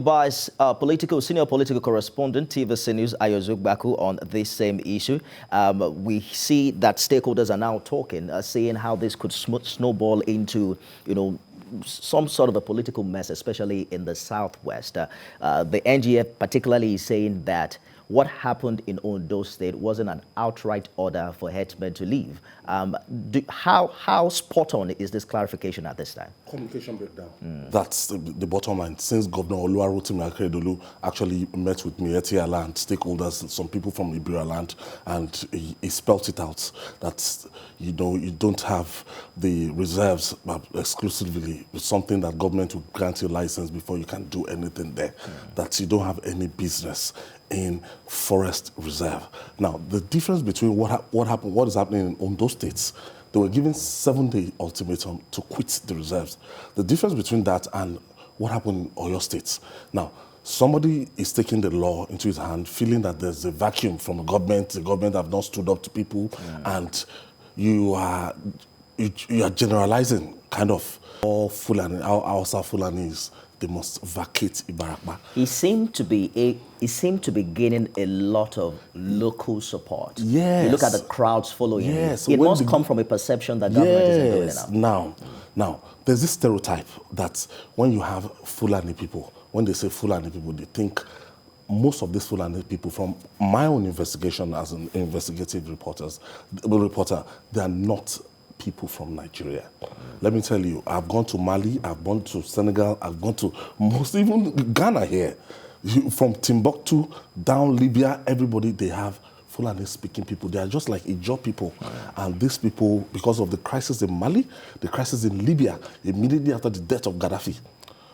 By senior political correspondent TVC News Ozugbakun on this same issue. We see that stakeholders are now talking, saying how this could snowball into, some sort of a political mess, especially in the southwest. The NGF particularly is saying that what happened in Ondo State wasn't an outright order for herdsmen to leave. How spot on is this clarification at this time? Communication breakdown. That's the bottom line. Since Governor Oluwarotimi Akeredolu actually met with Miyetti Allah and stakeholders, some people from Ibira land, and he spelled it out that you don't have the reserves exclusively. It's something that government will grant you license before you can do anything there. That you don't have any business in forest reserve. Now, the difference between what is happening in Ondo states, they were given 7-day ultimatum to quit the reserves. The difference between that and what happened in Oyo states. Now, somebody is taking the law into his hand, feeling that there's a vacuum from the government have not stood up to people, and you are generalizing kind of all Fulani, our South Fulanis. They must vacate Ibarakba. He seemed to be gaining a lot of local support. Yes. You look at the crowds following him. Yes. It must come from a perception that government isn't doing enough. Now, there's this stereotype that when you have Fulani people, when they say Fulani people, they think most of these Fulani people, from my own investigation as an investigative reporter, they are not people from Nigeria. Let me tell you, I've gone to Mali, I've gone to Senegal, I've gone to even Ghana here. From Timbuktu down Libya, everybody, they have Fulani speaking people. They are just like Ijaw people. And these people, because of the crisis in Mali, the crisis in Libya, immediately after the death of Gaddafi,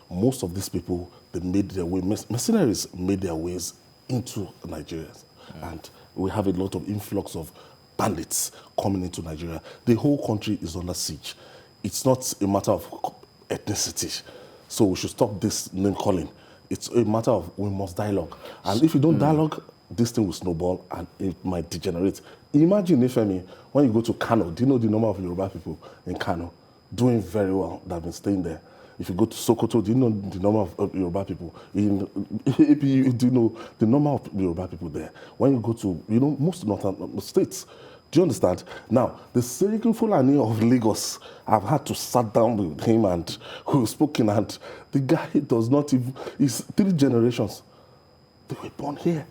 most of these people, they made their way, mercenaries made their ways into Nigeria. And we have a lot of influx of bandits coming into Nigeria. The whole country is under siege. It's not a matter of ethnicity. So we should stop this name calling. It's a matter of we must dialogue. And if you don't dialogue, this thing will snowball and it might degenerate. Imagine, Ifemi, when you go to Kano, do you know the number of Yoruba people in Kano doing very well that have been staying there? If you go to Sokoto, do you know the number of Yoruba people? In APU, do you know the number of Yoruba people there? When you go to, most northern states, do you understand? Now, the Serial Fulani of Lagos, I've had to sit down with him and we've spoken, and the guy does not even, he's 3 generations. They were born here.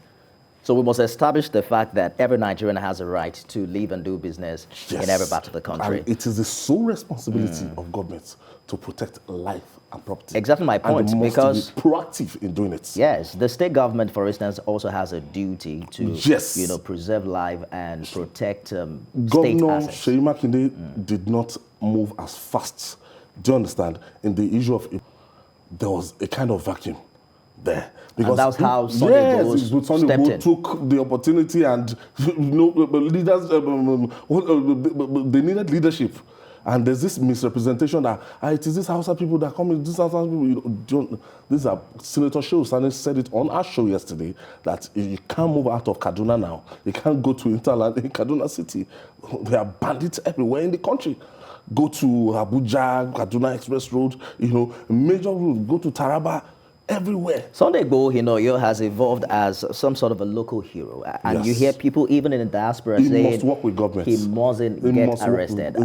So we must establish the fact that every Nigerian has a right to live and do business in every part of the country. And it is the sole responsibility of government to protect life and property. Exactly my point, and because be proactive in doing it. Yes, the state government, for instance, also has a duty to preserve life and protect state Governor assets. Seyi Makinde did not move as fast. Do you understand? In the issue of there was a kind of vacuum there. Because and that's how Sunday Igboho took the opportunity, and leaders they needed leadership. And there's this misrepresentation that it is this Hausa people that come in, this Hausa people. These are Senator Shehu said it on our show yesterday that you can't move out of Kaduna now. You can't go to Interland in Kaduna City. There are bandits everywhere in the country. Go to Abuja, Kaduna Express Road, major road. Go to Taraba. Everywhere. Sunday Igboho, has evolved as some sort of a local hero. And you hear people even in the diaspora saying he must work with government. He mustn't get arrested.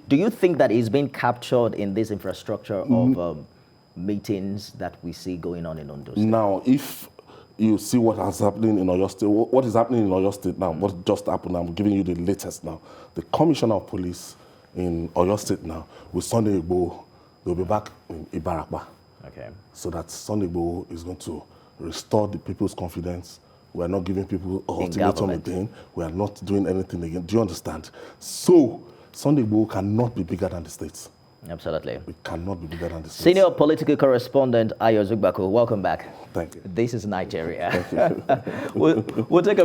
Do you think that he's been captured in this infrastructure of meetings that we see going on in Ondo State? Now, if you see what is happening in Oyo State, what is happening in Oyo State now, what just happened, I'm giving you the latest now. The Commissioner of Police in Oyo State now, with Sunday Igboho, they'll be back in Ibarakba. Okay. So that Sunday Igboho is going to restore the people's confidence. We are not giving people an ultimatum again. We are not doing anything again. Do you understand? So Sunday Igboho cannot be bigger than the states. Absolutely. It cannot be bigger than the states. Senior political correspondent Ozugbakun, welcome back. Thank you. This is Nigeria. Thank you. We'll take a